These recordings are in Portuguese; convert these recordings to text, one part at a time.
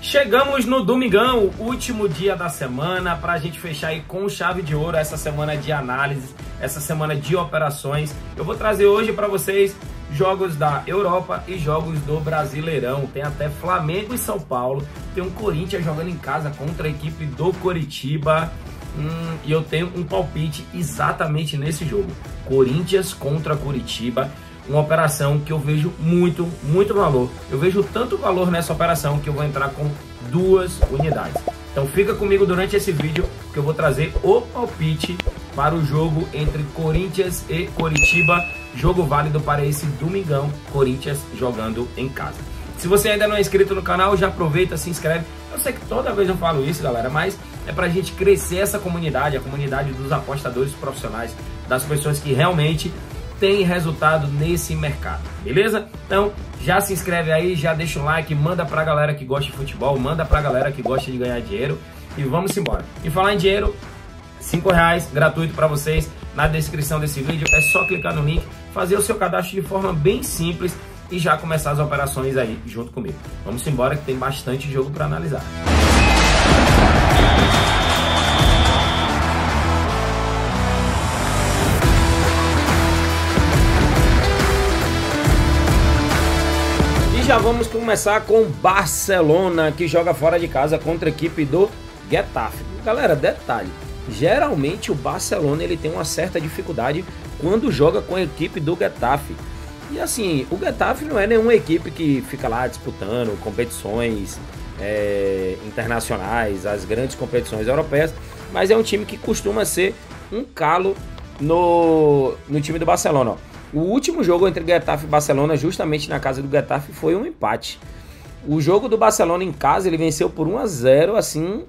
Chegamos no domingão, último dia da semana, para a gente fechar aí com chave de ouro essa semana de análise, essa semana de operações. Eu vou trazer hoje para vocês jogos da Europa e jogos do Brasileirão. Tem até Flamengo e São Paulo, tem um Corinthians jogando em casa contra a equipe do Coritiba. E eu tenho um palpite exatamente nesse jogo, Corinthians contra Coritiba. Uma operação que eu vejo muito valor. Eu vejo tanto valor nessa operação que eu vou entrar com 2 unidades. Então fica comigo durante esse vídeo que eu vou trazer o palpite para o jogo entre Corinthians e Coritiba. Jogo válido para esse domingão, Corinthians jogando em casa. Se você ainda não é inscrito no canal, já aproveita, se inscreve. Eu sei que toda vez eu falo isso, galera, mas é pra gente crescer essa comunidade, a comunidade dos apostadores profissionais, das pessoas que realmente tem resultado nesse mercado, beleza? Então já se inscreve aí, já deixa o like, manda pra galera que gosta de futebol, manda pra galera que gosta de ganhar dinheiro e vamos embora. E falar em dinheiro, R$5 gratuito para vocês na descrição desse vídeo, é só clicar no link, fazer o seu cadastro de forma bem simples e já começar as operações aí junto comigo. Vamos embora que tem bastante jogo para analisar. Já vamos começar com Barcelona, que joga fora de casa contra a equipe do Getafe. Galera, detalhe, geralmente o Barcelona ele tem uma certa dificuldade quando joga com a equipe do Getafe. E assim, o Getafe não é nenhuma equipe que fica lá disputando competições internacionais, as grandes competições europeias, mas é um time que costuma ser um calo no time do Barcelona, ó. O último jogo entre Getafe e Barcelona, justamente na casa do Getafe, foi um empate. O jogo do Barcelona em casa, ele venceu por 1-0, assim,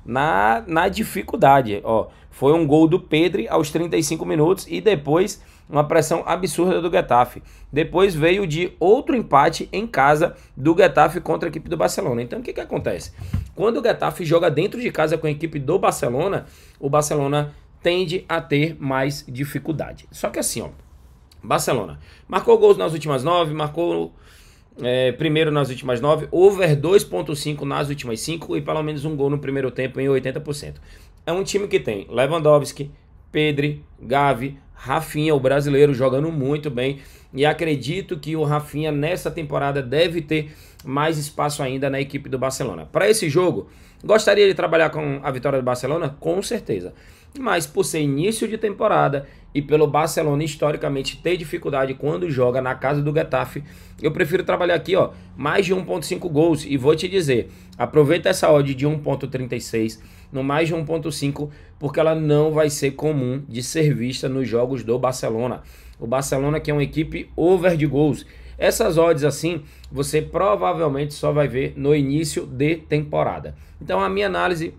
na dificuldade. Ó, foi um gol do Pedri aos 35 minutos e depois uma pressão absurda do Getafe. Depois veio de outro empate em casa do Getafe contra a equipe do Barcelona. Então, o que acontece? Quando o Getafe joga dentro de casa com a equipe do Barcelona, o Barcelona tende a ter mais dificuldade. Só que assim, ó, Barcelona marcou gols nas últimas 9, marcou primeiro nas últimas 9, over 2.5 nas últimas 5 e pelo menos um gol no primeiro tempo em 80%. É um time que tem Lewandowski, Pedri, Gavi, Rafinha, o brasileiro, jogando muito bem. E acredito que o Rafinha nessa temporada deve ter mais espaço ainda na equipe do Barcelona. Para esse jogo, gostaria de trabalhar com a vitória do Barcelona? Com certeza. Mas por ser início de temporada e pelo Barcelona historicamente ter dificuldade quando joga na casa do Getafe, eu prefiro trabalhar aqui, ó, mais de 1.5 gols. E vou te dizer, aproveita essa odd de 1.36 no mais de 1.5, porque ela não vai ser comum de ser vista nos jogos do Barcelona. O Barcelona que é uma equipe over de gols. Essas odds assim, você provavelmente só vai ver no início de temporada. Então a minha análise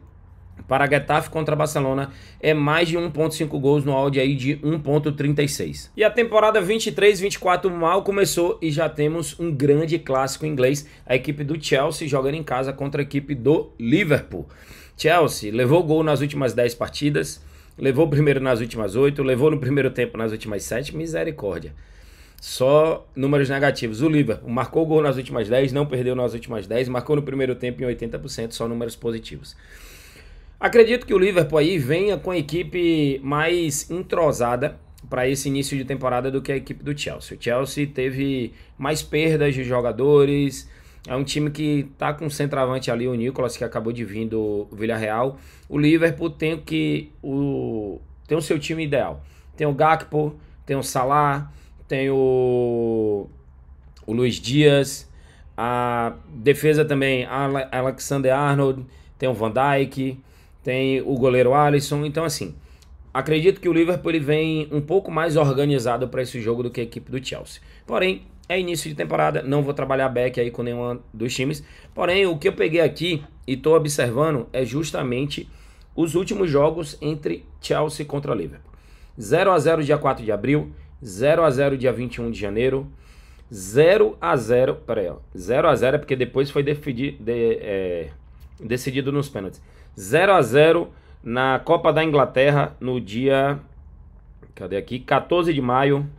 para Getafe contra Barcelona é mais de 1.5 gols no odd aí de 1.36. E a temporada 23-24 mal começou e já temos um grande clássico inglês. A equipe do Chelsea jogando em casa contra a equipe do Liverpool. Chelsea levou gol nas últimas 10 partidas, levou o primeiro nas últimas 8, levou no primeiro tempo nas últimas 7, misericórdia. Só números negativos. O Liverpool marcou gol nas últimas 10, não perdeu nas últimas 10, marcou no primeiro tempo em 80%, só números positivos. Acredito que o Liverpool aí venha com a equipe mais entrosada para esse início de temporada do que a equipe do Chelsea. O Chelsea teve mais perdas de jogadores, é um time que tá com o centroavante ali, o Nicolas, que acabou de vir do Villarreal. O Liverpool tem o seu time ideal. Tem o Gakpo, tem o Salah, tem o Luis Dias, a defesa também, Alexander-Arnold, tem o Van Dijk, tem o goleiro Alisson. Então assim, acredito que o Liverpool ele vem um pouco mais organizado para esse jogo do que a equipe do Chelsea. Porém, é início de temporada, não vou trabalhar back aí com nenhum dos times. Porém, o que eu peguei aqui e estou observando é justamente os últimos jogos entre Chelsea contra Liverpool. 0-0 dia 4 de abril, 0-0 dia 21 de janeiro, 0-0, peraí, ó, 0-0 é porque depois foi decidido nos pênaltis. 0-0 na Copa da Inglaterra no dia, cadê aqui? 14 de maio.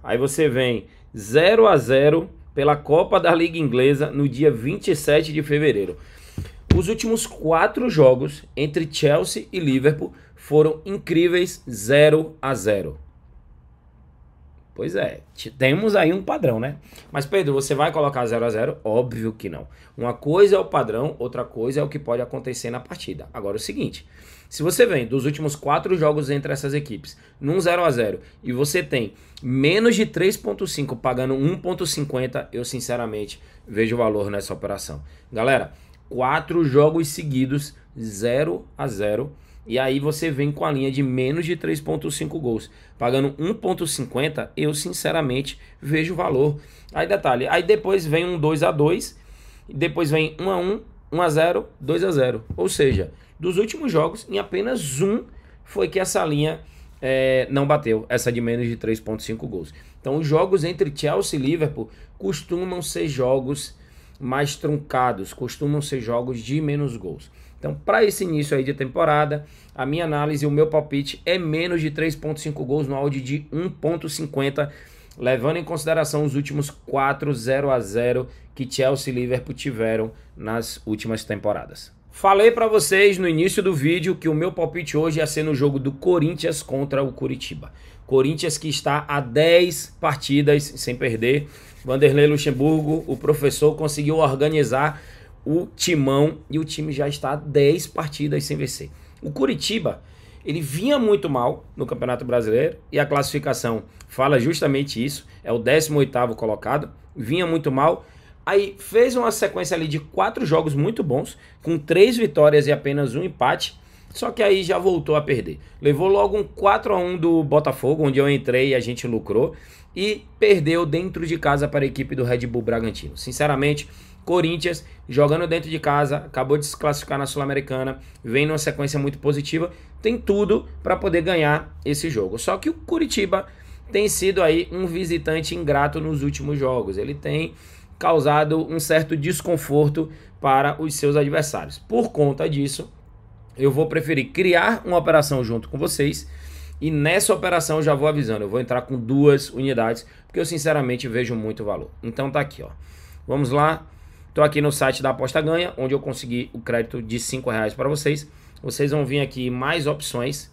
Aí você vem 0-0 pela Copa da Liga Inglesa no dia 27 de fevereiro. Os últimos 4 jogos entre Chelsea e Liverpool foram incríveis 0-0. Pois é, temos aí um padrão, né? Mas Pedro, você vai colocar 0-0? Óbvio que não. Uma coisa é o padrão, outra coisa é o que pode acontecer na partida. Agora é o seguinte, se você vem dos últimos 4 jogos entre essas equipes num 0-0 e você tem menos de 3.5 pagando 1.50, eu sinceramente vejo valor nessa operação. Galera, 4 jogos seguidos 0-0. E aí você vem com a linha de menos de 3.5 gols. Pagando 1.50, eu sinceramente vejo valor. Aí detalhe, aí depois vem um 2-2, depois vem 1-1, 1-0, 2-0. Ou seja, dos últimos jogos, em apenas um foi que essa linha não bateu, essa de menos de 3.5 gols. Então os jogos entre Chelsea e Liverpool costumam ser jogos mais truncados, costumam ser jogos de menos gols. Então, para esse início aí de temporada, a minha análise, o meu palpite é menos de 3.5 gols no odd de 1.50, levando em consideração os últimos 4 0-0 que Chelsea e Liverpool tiveram nas últimas temporadas. Falei para vocês no início do vídeo que o meu palpite hoje ia ser no jogo do Corinthians contra o Curitiba. Corinthians que está a 10 partidas sem perder. Vanderlei Luxemburgo, o professor, conseguiu organizar o timão e o time já está a 10 partidas sem vencer. O Curitiba, ele vinha muito mal no Campeonato Brasileiro e a classificação fala justamente isso, é o 18º colocado, vinha muito mal, aí fez uma sequência ali de 4 jogos muito bons, com 3 vitórias e apenas 1 empate, só que aí já voltou a perder. Levou logo um 4-1 do Botafogo, onde eu entrei e a gente lucrou, e perdeu dentro de casa para a equipe do Red Bull Bragantino. Sinceramente, Corinthians, jogando dentro de casa, acabou de se classificar na Sul-Americana, vem numa sequência muito positiva, tem tudo para poder ganhar esse jogo. Só que o Curitiba tem sido aí um visitante ingrato nos últimos jogos, ele tem causado um certo desconforto para os seus adversários. Por conta disso, eu vou preferir criar uma operação junto com vocês e nessa operação eu já vou avisando, eu vou entrar com 2 unidades, porque eu sinceramente vejo muito valor. Então tá aqui, ó. Vamos lá. Estou aqui no site da Aposta Ganha, onde eu consegui o crédito de R$5 para vocês. Vocês vão vir aqui mais opções.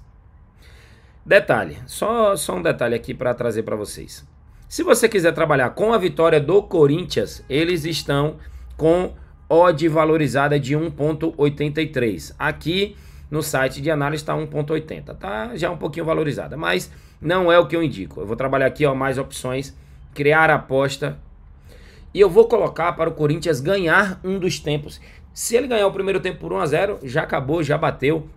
Detalhe, só um detalhe aqui para trazer para vocês. Se você quiser trabalhar com a vitória do Corinthians, eles estão com odd valorizada de 1.83. Aqui no site de análise está 1.80. Tá já um pouquinho valorizada, mas não é o que eu indico. Eu vou trabalhar aqui, ó, mais opções, criar aposta. E eu vou colocar para o Corinthians ganhar um dos tempos. Se ele ganhar o primeiro tempo por 1-0, já acabou, já bateu.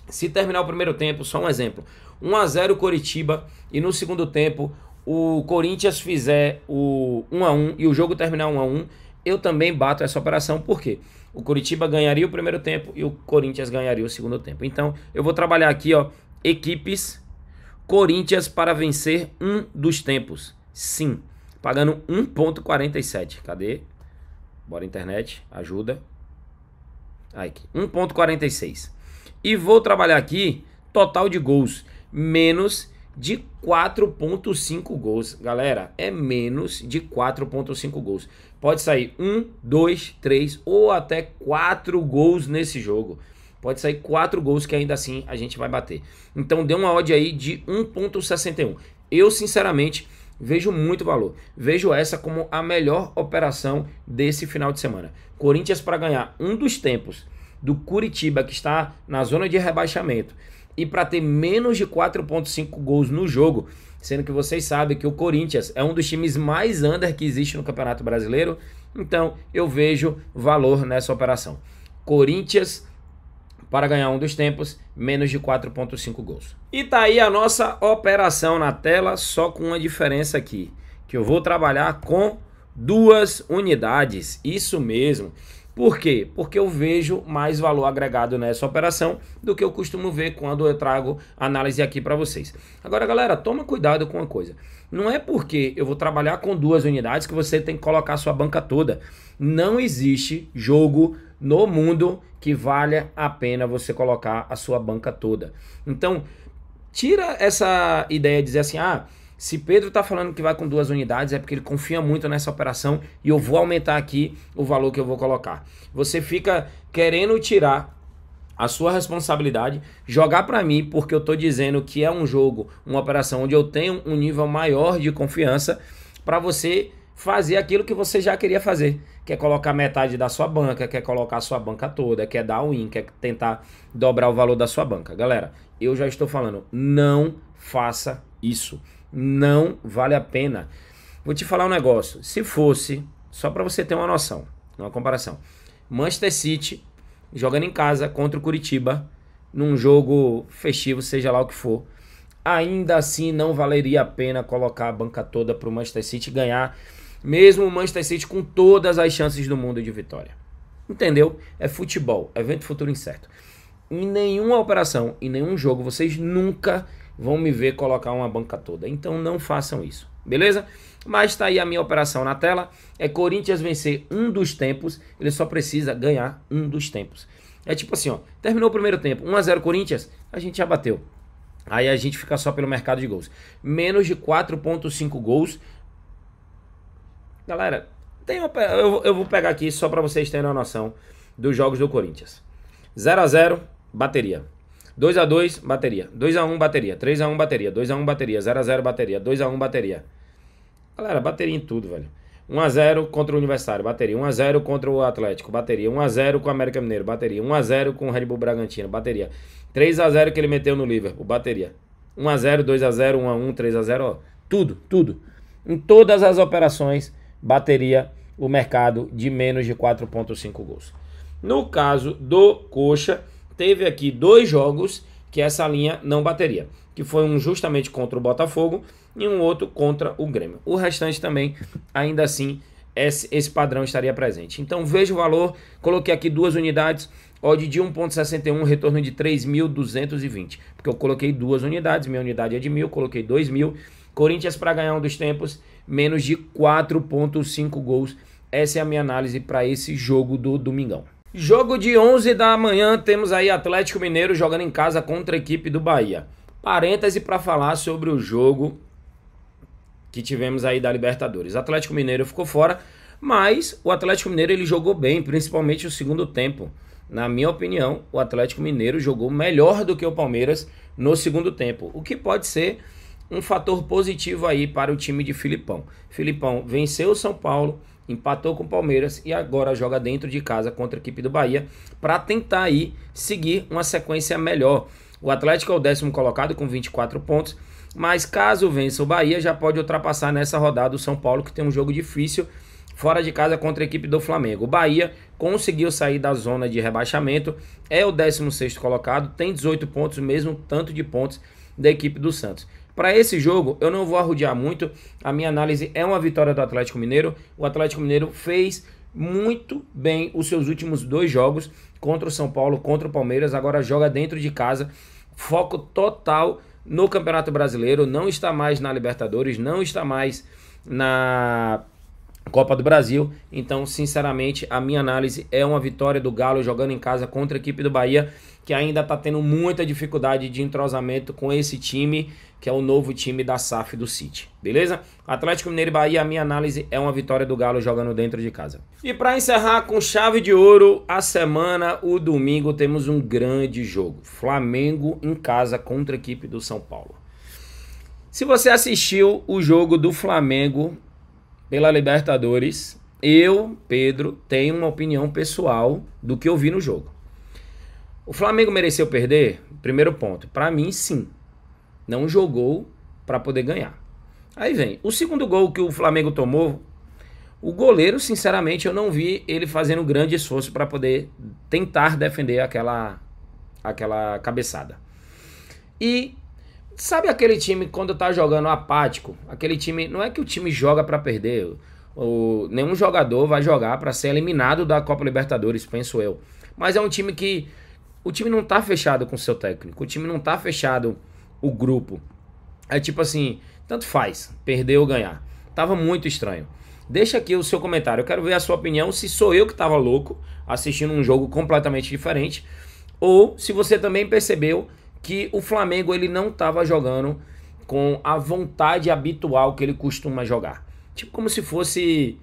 Se terminar o primeiro tempo, só um exemplo, 1-0 Coritiba e no segundo tempo o Corinthians fizer o 1-1 e o jogo terminar 1-1, eu também bato essa operação. Por quê? O Coritiba ganharia o primeiro tempo e o Corinthians ganharia o segundo tempo. Então eu vou trabalhar aqui, ó, equipes Corinthians para vencer um dos tempos. Sim. Pagando 1.47. Cadê? Bora internet, ajuda. Aqui, 1.46. E vou trabalhar aqui total de gols. Menos de 4.5 gols. Galera, é menos de 4.5 gols. Pode sair 1, 2, 3 ou até 4 gols nesse jogo. Pode sair 4 gols que ainda assim a gente vai bater. Então dê uma odd aí de 1.61. Eu, sinceramente, vejo muito valor. Vejo essa como a melhor operação desse final de semana. Corinthians para ganhar um dos tempos do Curitiba, que está na zona de rebaixamento, e para ter menos de 4.5 gols no jogo, sendo que vocês sabem que o Corinthians é um dos times mais under que existe no Campeonato Brasileiro. Então eu vejo valor nessa operação. Corinthians para ganhar um dos tempos, menos de 4.5 gols. E tá aí a nossa operação na tela, só com uma diferença aqui, que eu vou trabalhar com 2 unidades, isso mesmo. Por quê? Porque eu vejo mais valor agregado nessa operação do que eu costumo ver quando eu trago análise aqui para vocês. Agora, galera, toma cuidado com uma coisa. Não é porque eu vou trabalhar com 2 unidades que você tem que colocar a sua banca toda. Não existe jogo no mundo que valha a pena você colocar a sua banca toda. Então, tira essa ideia de dizer assim, Se Pedro tá falando que vai com 2 unidades, é porque ele confia muito nessa operação e eu vou aumentar aqui o valor que eu vou colocar. Você fica querendo tirar a sua responsabilidade, jogar para mim, porque eu tô dizendo que é um jogo, uma operação onde eu tenho um nível maior de confiança para você fazer aquilo que você já queria fazer. Quer colocar metade da sua banca, quer colocar a sua banca toda, quer dar win, quer tentar dobrar o valor da sua banca. Galera, eu já estou falando, não faça isso. Não vale a pena. Vou te falar um negócio. Se fosse, só para você ter uma noção, uma comparação. Manchester City jogando em casa contra o Curitiba, num jogo festivo, seja lá o que for, ainda assim não valeria a pena colocar a banca toda para o Manchester City ganhar, mesmo o Manchester City com todas as chances do mundo de vitória. Entendeu? É futebol, evento futuro incerto. Em nenhuma operação, em nenhum jogo, vocês nunca vão me ver colocar uma banca toda. Então não façam isso, beleza? Mas tá aí a minha operação na tela. É Corinthians vencer um dos tempos. Ele só precisa ganhar um dos tempos. É tipo assim, ó. Terminou o primeiro tempo, 1 a 0 Corinthians, a gente já bateu. Aí a gente fica só pelo mercado de gols. Menos de 4.5 gols. Galera, eu vou pegar aqui só para vocês terem uma noção dos jogos do Corinthians. 0 a 0, bateria. 2 a 2, bateria. 2 a 1, bateria. 3 a 1, bateria. 2 a 1, bateria. 0 a 0, bateria. 2 a 1, bateria. Galera, bateria em tudo, velho. 1 a 0 contra o Universitário, bateria. 1 a 0 contra o Atlético, bateria. 1 a 0 com o América Mineiro, bateria. 1 a 0 com o Red Bull Bragantino, bateria. 3 a 0 que ele meteu no Liverpool, bateria. 1 a 0, 2 a 0, 1 a 1, 3 a 0, ó. Tudo, tudo. Em todas as operações, bateria o mercado de menos de 4.5 gols. No caso do Coxa, teve aqui 2 jogos que essa linha não bateria. Que foi um justamente contra o Botafogo e um outro contra o Grêmio. O restante também, ainda assim, esse padrão estaria presente. Então veja o valor, coloquei aqui 2 unidades, odd de 1.61, retorno de 3.220. Porque eu coloquei 2 unidades, minha unidade é de 1.000, coloquei 2.000. Corinthians para ganhar um dos tempos, menos de 4.5 gols. Essa é a minha análise para esse jogo do domingão. Jogo de 11 da manhã, temos aí Atlético Mineiro jogando em casa contra a equipe do Bahia. Parêntese para falar sobre o jogo que tivemos aí da Libertadores. Atlético Mineiro ficou fora, mas o Atlético Mineiro ele jogou bem, principalmente o segundo tempo. Na minha opinião, o Atlético Mineiro jogou melhor do que o Palmeiras no segundo tempo, o que pode ser um fator positivo aí para o time de Filipão. Filipão venceu o São Paulo, empatou com o Palmeiras e agora joga dentro de casa contra a equipe do Bahia para tentar aí seguir uma sequência melhor. O Atlético é o 10º colocado com 24 pontos, mas caso vença o Bahia já pode ultrapassar nessa rodada o São Paulo, que tem um jogo difícil fora de casa contra a equipe do Flamengo. O Bahia conseguiu sair da zona de rebaixamento, é o 16º colocado, tem 18 pontos, mesmo tanto de pontos da equipe do Santos. Para esse jogo, eu não vou arrodear muito, a minha análise é uma vitória do Atlético Mineiro. O Atlético Mineiro fez muito bem os seus últimos 2 jogos, contra o São Paulo, contra o Palmeiras, agora joga dentro de casa, foco total no Campeonato Brasileiro, não está mais na Libertadores, não está mais na Copa do Brasil. Então, sinceramente, a minha análise é uma vitória do Galo jogando em casa contra a equipe do Bahia, que ainda está tendo muita dificuldade de entrosamento com esse time, que é o novo time da SAF do City, beleza? Atlético Mineiro e Bahia, a minha análise é uma vitória do Galo jogando dentro de casa. E para encerrar com chave de ouro a semana, o domingo temos um grande jogo. Flamengo em casa contra a equipe do São Paulo. Se você assistiu o jogo do Flamengo pela Libertadores, eu, Pedro, tenho uma opinião pessoal do que eu vi no jogo. O Flamengo mereceu perder? Primeiro ponto, para mim sim. Não jogou para poder ganhar. Aí vem, o segundo gol que o Flamengo tomou, o goleiro, sinceramente, eu não vi ele fazendo um grande esforço para poder tentar defender aquela cabeçada. E sabe aquele time quando tá jogando apático? Aquele time, não é que o time joga para perder, nenhum jogador vai jogar para ser eliminado da Copa Libertadores, penso eu. Mas é um time que o time não tá fechado com o seu técnico, o time não tá fechado o grupo. É tipo assim, tanto faz, perder ou ganhar. Tava muito estranho. Deixa aqui o seu comentário, eu quero ver a sua opinião, se sou eu que tava louco, assistindo um jogo completamente diferente, ou se você também percebeu que o Flamengo ele não tava jogando com a vontade habitual que ele costuma jogar. Tipo como se fosse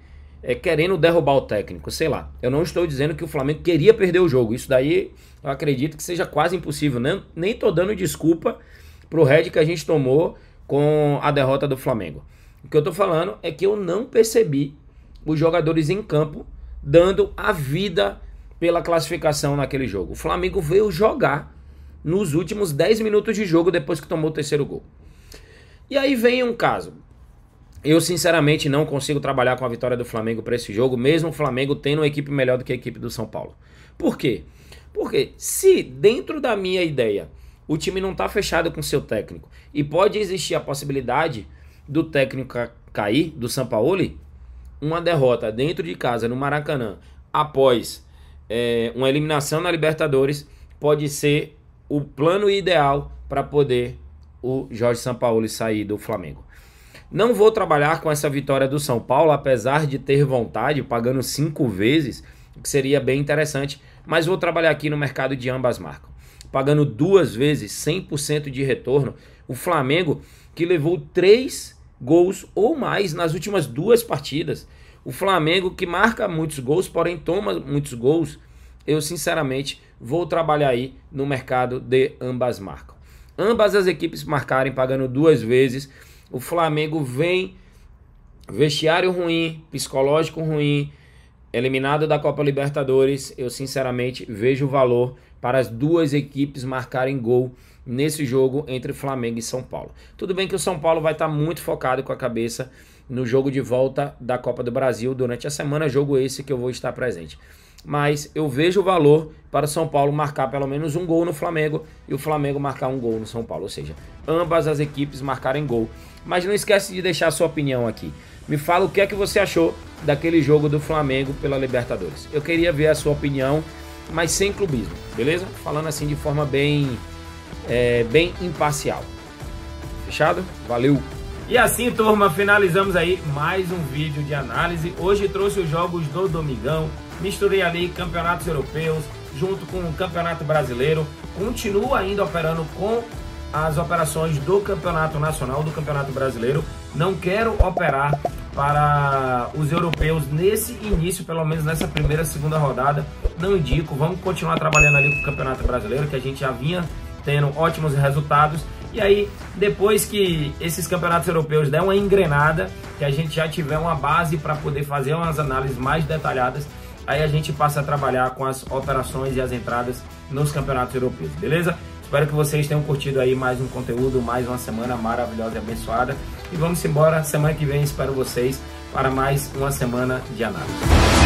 querendo derrubar o técnico, sei lá. Eu não estou dizendo que o Flamengo queria perder o jogo. Isso daí eu acredito que seja quase impossível. Nem tô dando desculpa pro head que a gente tomou com a derrota do Flamengo. O que eu tô falando é que eu não percebi os jogadores em campo dando a vida pela classificação naquele jogo. O Flamengo veio jogar nos últimos 10 minutos de jogo depois que tomou o terceiro gol. E aí vem um caso. Eu sinceramente não consigo trabalhar com a vitória do Flamengo para esse jogo, mesmo o Flamengo tendo uma equipe melhor do que a equipe do São Paulo. Por quê? Porque se dentro da minha ideia o time não está fechado com seu técnico e pode existir a possibilidade do técnico cair, do Sampaoli, uma derrota dentro de casa no Maracanã após uma eliminação na Libertadores pode ser o plano ideal para poder o Jorge Sampaoli sair do Flamengo. Não vou trabalhar com essa vitória do São Paulo, apesar de ter vontade, pagando 5 vezes, que seria bem interessante, mas vou trabalhar aqui no mercado de ambas marcas. Pagando 2 vezes, 100% de retorno, o Flamengo que levou 3 gols ou mais nas últimas 2 partidas. O Flamengo que marca muitos gols, porém toma muitos gols, eu sinceramente vou trabalhar aí no mercado de ambas marcas. Ambas as equipes marcarem pagando 2 vezes. O Flamengo vem vestiário ruim, psicológico ruim, eliminado da Copa Libertadores. Eu sinceramente vejo valor para as 2 equipes marcarem gol nesse jogo entre Flamengo e São Paulo. Tudo bem que o São Paulo vai estar muito focado com a cabeça no jogo de volta da Copa do Brasil durante a semana, jogo esse que eu vou estar presente. Mas eu vejo valor para o São Paulo marcar pelo menos um gol no Flamengo e o Flamengo marcar um gol no São Paulo. Ou seja, ambas as equipes marcarem gol. Mas não esquece de deixar a sua opinião aqui. Me fala o que é que você achou daquele jogo do Flamengo pela Libertadores. Eu queria ver a sua opinião, mas sem clubismo, beleza? Falando assim de forma bem imparcial. Fechado? Valeu! E assim, turma, finalizamos aí mais um vídeo de análise. Hoje trouxe os jogos do Domingão, misturei ali campeonatos europeus junto com o Campeonato Brasileiro. Continuo ainda operando com as operações do Campeonato Nacional, do Campeonato Brasileiro. Não quero operar para os europeus nesse início, pelo menos nessa primeira, segunda rodada. Não indico, vamos continuar trabalhando ali com o Campeonato Brasileiro, que a gente já vinha tendo ótimos resultados. E aí, depois que esses campeonatos europeus der uma engrenada, que a gente já tiver uma base para poder fazer umas análises mais detalhadas, aí a gente passa a trabalhar com as operações e as entradas nos campeonatos europeus, beleza? Espero que vocês tenham curtido aí mais um conteúdo, mais uma semana maravilhosa e abençoada. E vamos embora, semana que vem espero vocês para mais uma semana de análise.